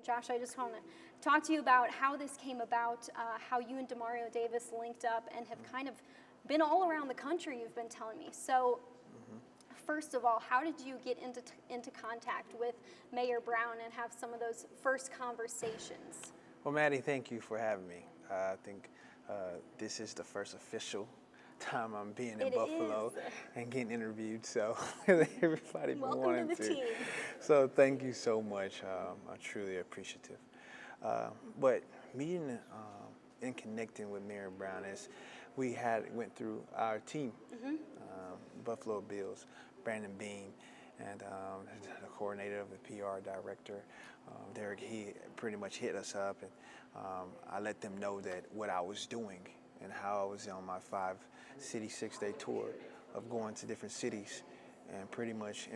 Josh, I just want to talk to you about how this came about, how you and Demario Davis linked up and have kind of been all around the country, you've been telling me. So first of all, how did you get into contact with Mayor Brown and have some of those first conversations? Well, Maddy, thank you for having me. I think this is the first official time I'm being in Buffalo and getting interviewed, so everybody been wanting Welcome to the team. So thank you so much. I'm truly appreciative. But meeting and connecting with Mayor Brown is we went through our team, Buffalo Bills, Brandon Bean, and the coordinator of the PR director, Derek. He pretty much hit us up, and I let them know that what I was doing and how I was on my 5-city, 6-day tour of going to different cities and pretty much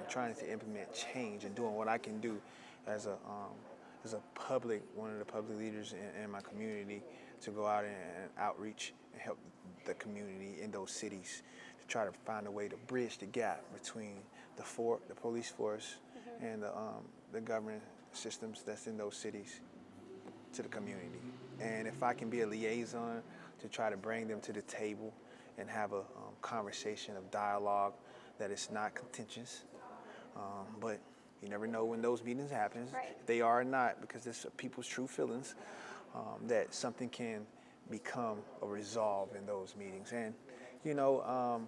trying to implement change and doing what I can do as one of the public leaders in my community to go out and outreach and help the community in those cities to try to find a way to bridge the gap between the police force and the government systems that's in those cities to the community. And if I can be a liaison to try to bring them to the table and have a conversation of dialogue that is not contentious, but you never know when those meetings happen. Right. If they are or not, because it's people's true feelings, that something can become a resolve in those meetings. And, you know,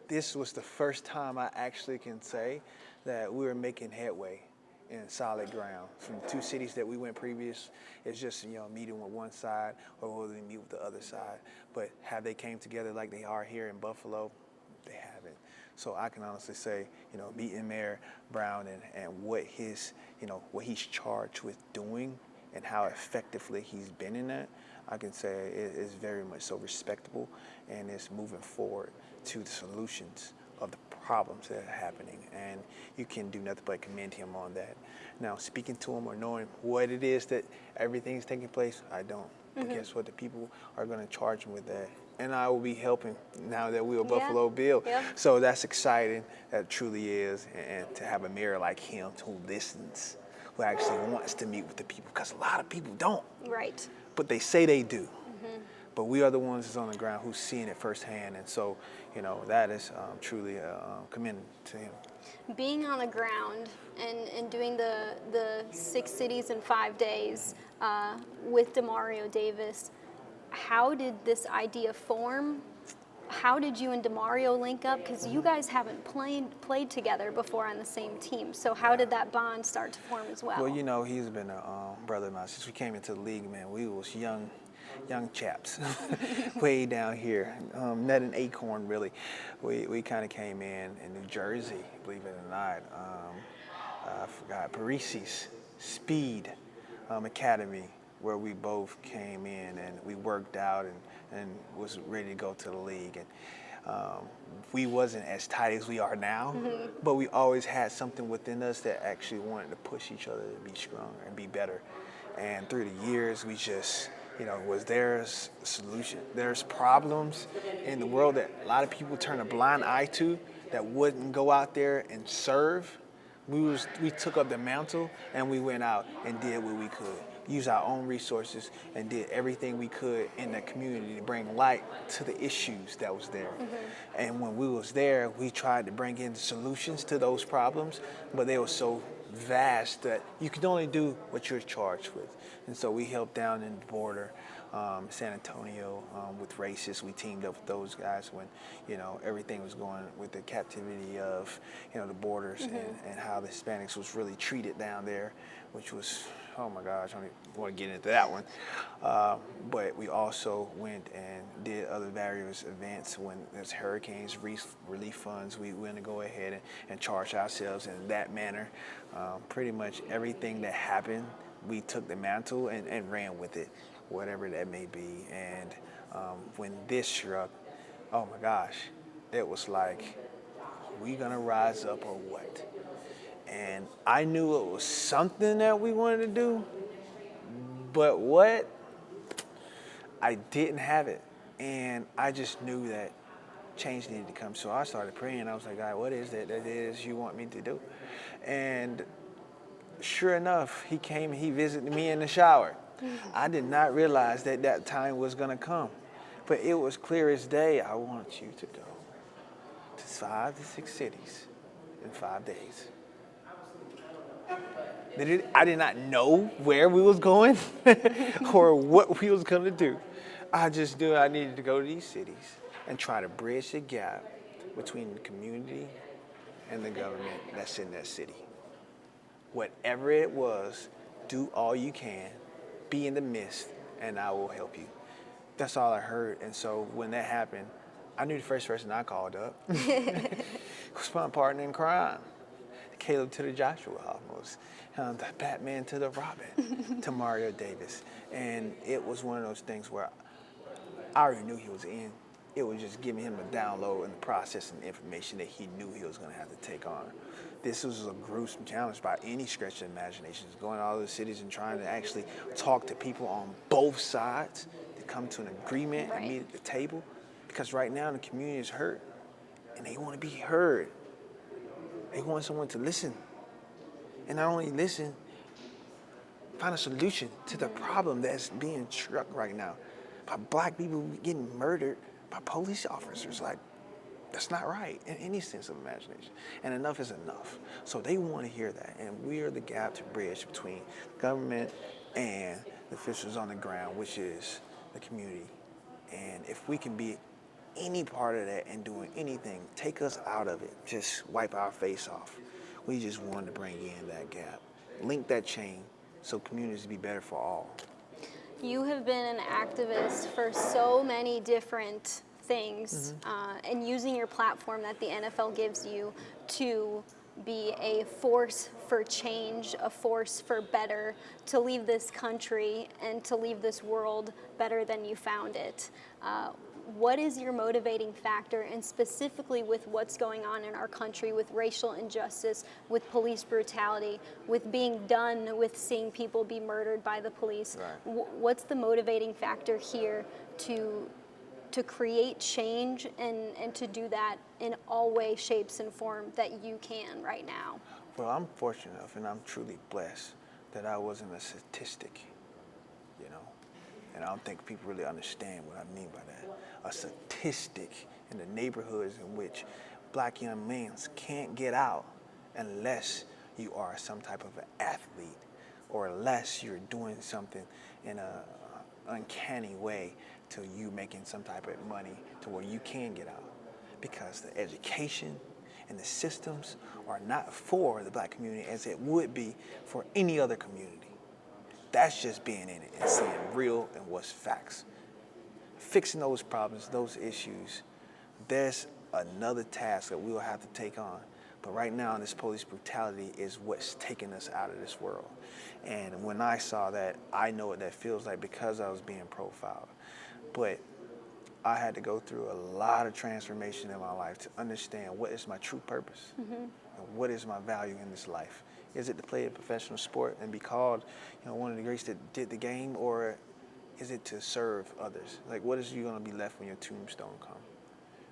this was the first time I actually can say that we were making headway in solid ground. From 2 cities that we went previous, it's just, meeting with one side or will they meet with the other side. But have they came together like they are here in Buffalo? They haven't. So I can honestly say, meeting Mayor Brown and what what he's charged with doing and how effectively he's been in that, I can say it is very much so respectable and it's moving forward to the solutions of the problems that are happening. And you can do nothing but commend him on that. Now, speaking to him or knowing what it is that everything's taking place, I don't. But guess what? The people are going to charge him with that. And I will be helping now that we're a Buffalo Bill. Yeah. So that's exciting. That truly is. And to have a mayor like him who listens, who actually wants to meet with the people, because a lot of people don't. Right. But they say they do. But we are the ones that's on the ground who's seeing it firsthand. And so, that is truly commended to him. Being on the ground and doing the 6 cities in 5 days with Demario Davis, how did this idea form? How did you and Demario link up? Because you guys haven't played together before on the same team. So how did that bond start to form as well? Well, he's been a brother of mine since we came into the league, man. We was young chaps, way down here, not an acorn really. We kind of came in New Jersey, believe it or not. I forgot, Parisi's Speed Academy, where we both came in and we worked out and was ready to go to the league. And we wasn't as tight as we are now, but we always had something within us that actually wanted to push each other to be stronger and be better. And through the years, we just, was there's a solution. There's problems in the world that a lot of people turn a blind eye to that wouldn't go out there and serve. We took up the mantle and we went out and did what we could. Use our own resources and did everything we could in the community to bring light to the issues that was there. And when we was there, we tried to bring in solutions to those problems, but they were so vast that you could only do what you're charged with. And so we helped down in the border, San Antonio, with racists. We teamed up with those guys when, everything was going with the captivity of, the borders and how the Hispanics was really treated down there, which was, oh my gosh, I don't even want to get into that one. But we also went and did other various events when there's hurricanes, relief funds. We went to go ahead and charge ourselves in that manner. Pretty much everything that happened, we took the mantle and ran with it, whatever that may be. And when this struck, oh my gosh, it was like, are we gonna rise up or what? And I knew it was something that we wanted to do, but what? I didn't have it. And I just knew that change needed to come. So I started praying. I was like, God, what is it that is you want me to do? And sure enough, he came, he visited me in the shower. I did not realize that that time was going to come. But it was clear as day, I want you to go to 5 to 6 cities in 5 days. I did not know where we was going or what we was going to do. I just knew I needed to go to these cities and try to bridge the gap between the community and the government that's in that city. Whatever it was, do all you can, be in the midst, and I will help you. That's all I heard. And so when that happened, I knew the first person I called up was my partner in crime. Caleb to the Joshua almost, the Batman to the Robin, Demario Davis. And it was one of those things where I already knew he was in. It was just giving him a download and processing the information that he knew he was going to have to take on. This was a gruesome challenge by any stretch of imagination. Going to all the cities and trying to actually talk to people on both sides to come to an agreement and meet at the table. Because right now the community is hurt and they want to be heard. They want someone to listen. And not only listen, find a solution to the problem that's being struck right now by black people getting murdered by police officers. Like, that's not right in any sense of imagination. And enough is enough. So they want to hear that. And we are the gap to bridge between government and the officials on the ground, which is the community. And if we can be any part of that and doing anything, take us out of it, just wipe our face off. We just wanted to bring in that gap, link that chain so communities be better for all. You have been an activist for so many different things, and using your platform that the NFL gives you to be a force for change, a force for better, to leave this country and to leave this world better than you found it. What is your motivating factor, and specifically with what's going on in our country with racial injustice, with police brutality, with being done with seeing people be murdered by the police? Right. What's the motivating factor here to create change and to do that in all ways, shapes, and form that you can right now? Well, I'm fortunate enough and I'm truly blessed that I wasn't a statistic, you know. And I don't think people really understand what I mean by that. A statistic in the neighborhoods in which black young men can't get out unless you are some type of an athlete or unless you're doing something in an uncanny way to you making some type of money to where you can get out. Because the education and the systems are not for the black community as it would be for any other community. That's just being in it and seeing real and what's facts. Fixing those problems, those issues, there's another task that we will have to take on. But right now, this police brutality is what's taking us out of this world. And when I saw that, I know what that feels like because I was being profiled. But I had to go through a lot of transformation in my life to understand what is my true purpose and what is my value in this life. Is it to play a professional sport and be called, one of the greats that did the game, or is it to serve others? Like, what is you going to be left when your tombstone comes?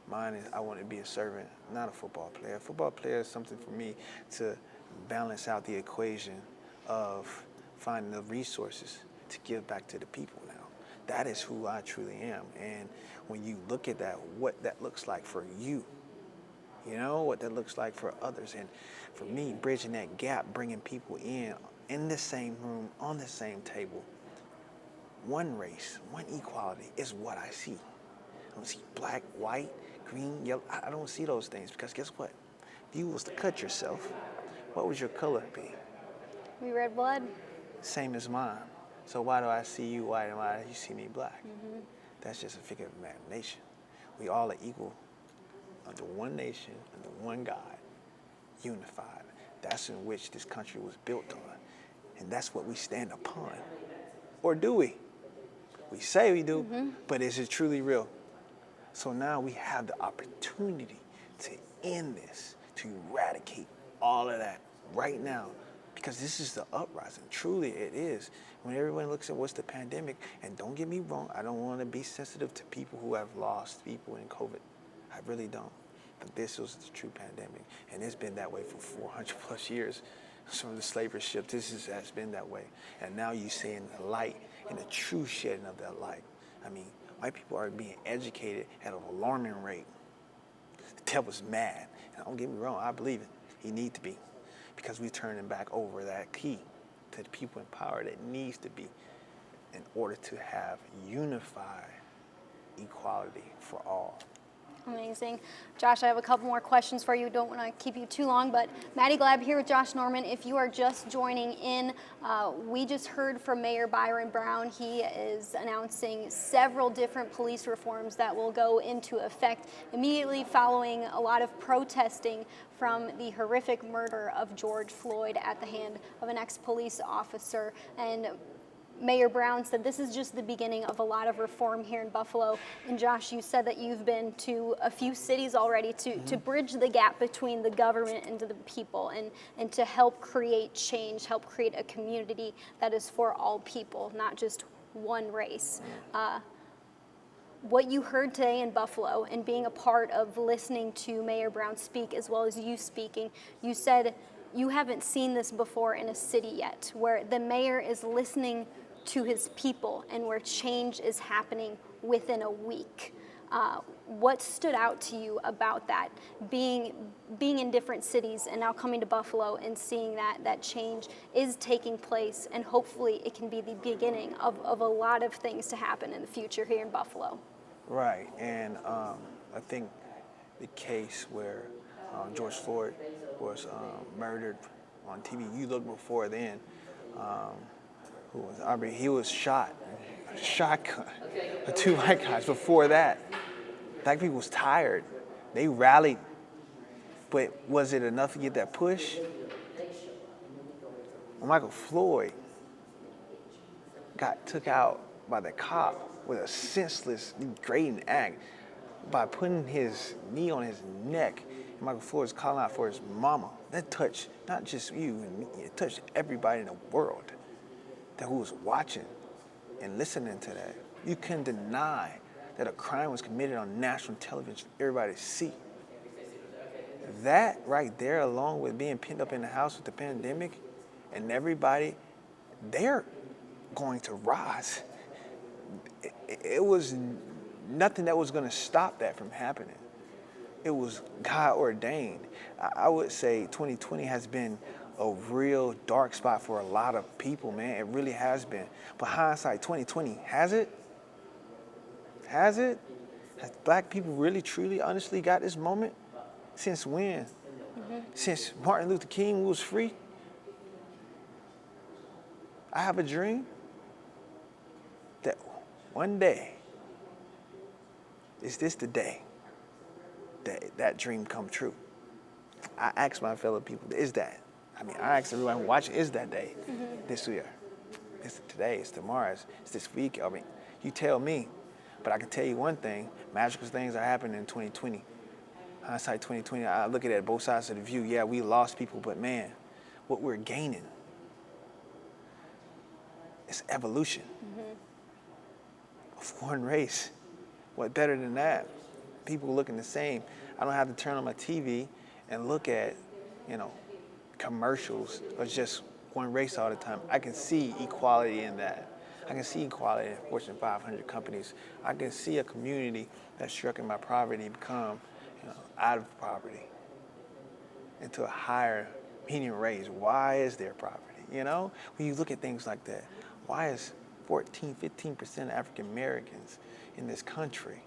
Mine is I want to be a servant, not a football player. A football player is something for me to balance out the equation of finding the resources to give back to the people now. That is who I truly am. And when you look at that, what that looks like for you, what that looks like for others. And for me, bridging that gap, bringing people in the same room, on the same table. One race, one equality is what I see. I don't see black, white, green, yellow. I don't see those things because guess what? If you was to cut yourself, what would your color be? We red blood. Same as mine. So why do I see you white and why do you see me black? That's just a figure of imagination. We all are equal under one nation, under one God, unified. That's in which this country was built on. And that's what we stand upon. Or do we? We say we do, but is it truly real? So now we have the opportunity to end this, to eradicate all of that right now, because this is the uprising. Truly it is. When everyone looks at what's the pandemic, and don't get me wrong, I don't want to be sensitive to people who have lost people in COVID. I really don't. But this was the true pandemic, and it's been that way for 400 plus years. from the slavery ship. Has been that way. And now you see in the light, in the true shedding of that light. I mean, white people are being educated at an alarming rate. The devil's mad. And don't get me wrong, I believe it. He needs to be. Because we're turning back over that key to the people in power that needs to be in order to have unified equality for all. Amazing. Josh, I have a couple more questions for you. Don't want to keep you too long, but Maddy Glab here with Josh Norman. If you are just joining in, we just heard from Mayor Byron Brown. He is announcing several different police reforms that will go into effect immediately following a lot of protesting from the horrific murder of George Floyd at the hand of an ex-police officer. And Mayor Brown said this is just the beginning of a lot of reform here in Buffalo. And Josh, you said that you've been to a few cities already to bridge the gap between the government and the people and to help create change, help create a community that is for all people, not just one race. What you heard today in Buffalo and being a part of listening to Mayor Brown speak as well as you speaking, you said you haven't seen this before in a city yet, where the mayor is listening to his people and where change is happening within a week. What stood out to you about that, being in different cities and now coming to Buffalo and seeing that change is taking place, and hopefully it can be the beginning of a lot of things to happen in the future here in Buffalo? Right, and I think the case where George Floyd was murdered on TV, you look before then, he was shot, shotgun, the two white guys. Before that, black people was tired. They rallied, but was it enough to get that push? Well, Michael Floyd got took out by the cop with a senseless, degrading act by putting his knee on his neck. And Michael Floyd was calling out for his mama. That touched not just you and me, it touched everybody in the world who was watching and listening to that. You couldn't deny that a crime was committed on national television for everybody to see. That right there, along with being pinned up in the house with the pandemic and everybody, they're going to rise. It was nothing that was going to stop that from happening. It was God ordained. I would say 2020 has been a real dark spot for a lot of people, man. It really has been. But hindsight 2020, has it? Has it? Has black people really, truly, honestly got this moment? Since when? Since Martin Luther King was free? I have a dream that one day, is this the day that dream come true? I ask my fellow people, is that? I ask everyone watching, is that day this year? It's today, it's tomorrow, it's this week. You tell me. But I can tell you one thing, magical things are happening in 2020. Hindsight 2020, I look at it at both sides of the view. Yeah, we lost people, but man, what we're gaining is evolution of one race. What better than that? People looking the same. I don't have to turn on my TV and look at, commercials of just one race all the time. I can see equality in that. I can see equality in Fortune 500 companies. I can see a community that's stricken by poverty become, out of poverty into a higher median wage. Why is there poverty? When you look at things like that, why is 15% of African Americans in this country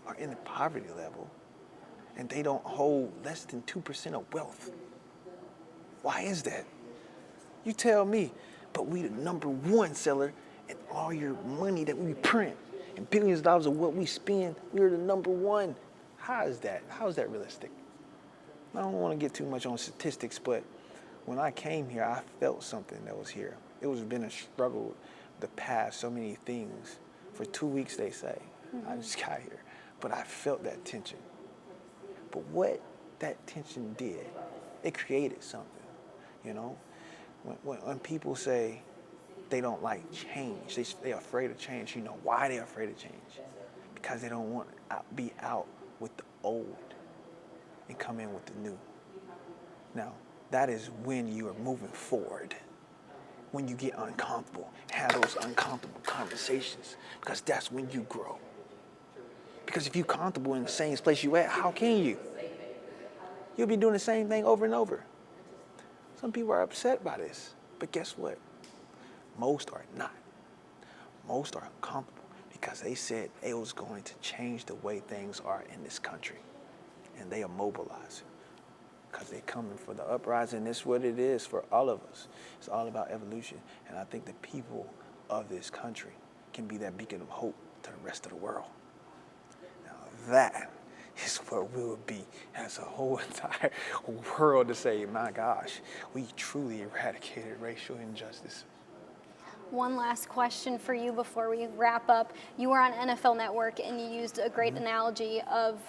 are in the poverty level and they don't hold less than 2% of wealth? Why is that? You tell me, but we the number one seller, and all your money that we print and billions of dollars of what we spend, we're the number one. How is that? How is that realistic? I don't want to get too much on statistics, but when I came here, I felt something that was here. It was been a struggle to pass so many things. For 2 weeks, they say. I just got here. But I felt that tension. But what that tension did, it created something, When people say they don't like change, they're afraid of change, why they're afraid of change? Because they don't want to be out with the old and come in with the new. Now, that is when you are moving forward. When you get uncomfortable, have those uncomfortable conversations, because that's when you grow. Because if you're comfortable in the same place you at, how can you? You'll be doing the same thing over and over. Some people are upset by this, but guess what? Most are not. Most are uncomfortable because they said it was going to change the way things are in this country. And they are mobilizing because they're coming for the uprising. That's what it is for all of us. It's all about evolution. And I think the people of this country can be that beacon of hope to the rest of the world. Now that is where we will be as a whole entire world to say, my gosh, we truly eradicated racial injustice. One last question for you before we wrap up. You were on NFL Network and you used a great analogy of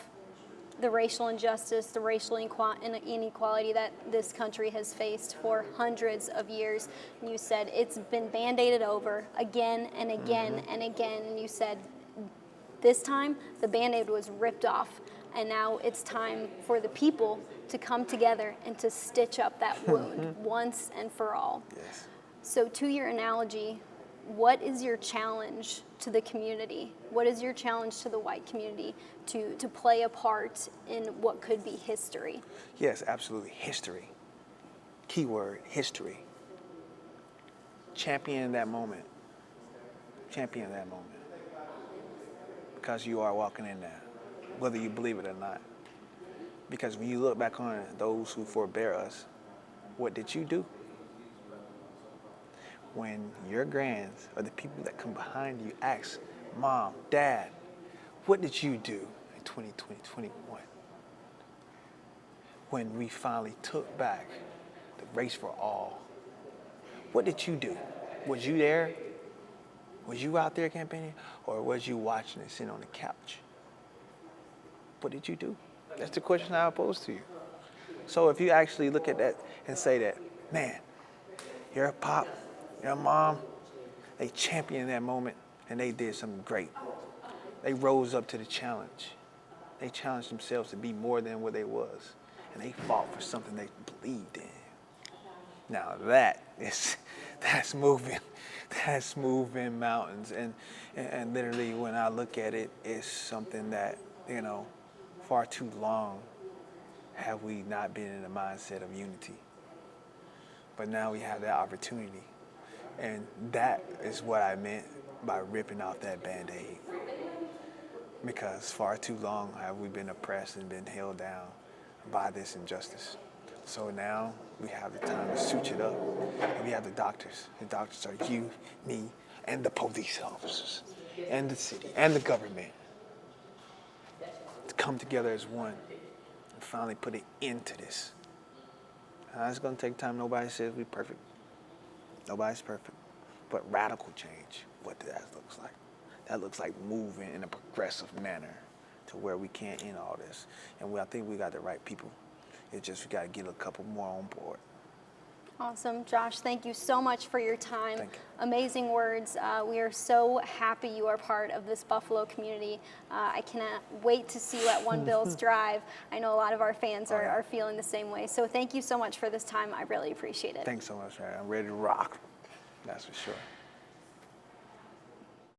the racial injustice, the racial inequality that this country has faced for hundreds of years. And you said it's been Band-Aided over again and again and again. And you said this time the Band-Aid was ripped off. And now it's time for the people to come together and to stitch up that wound once and for all. Yes. So to your analogy, what is your challenge to the community? What is your challenge to the white community to play a part in what could be history? Yes, absolutely. History. Keyword, history. Champion that moment. Champion that moment. Because you are walking in there, whether you believe it or not. Because when you look back on those who forbear us, what did you do? When your grands or the people that come behind you ask, Mom, Dad, what did you do in 2020, 21? When we finally took back the race for all, what did you do? Was you there? Was you out there campaigning? Or was you watching and sitting on the couch? What did you do? That's the question I pose to you. So if you actually look at that and say that, man, your pop, your mom, they championed that moment and they did something great. They rose up to the challenge. They challenged themselves to be more than what they was. And they fought for something they believed in. Now that's moving. That's moving mountains. And literally when I look at it, it's something that, far too long have we not been in the mindset of unity. But now we have that opportunity. And that is what I meant by ripping off that Band-Aid. Because far too long have we been oppressed and been held down by this injustice. So now we have the time to suture it up. And we have the doctors. The doctors are you, me, and the police officers, and the city, and the government. To come together as one and finally put an end to this. Now, it's going to take time. Nobody says we're perfect. Nobody's perfect. But radical change, what that looks like. That looks like moving in a progressive manner to where we can't end all this. And I think we got the right people. It's just we got to get a couple more on board. Awesome. Josh, thank you so much for your time. Thank you. Amazing words. We are so happy you are part of this Buffalo community. I cannot wait to see you at One Bills Drive. I know a lot of our fans are feeling the same way. So thank you so much for this time. I really appreciate it. Thanks so much, man. I'm ready to rock. That's for sure.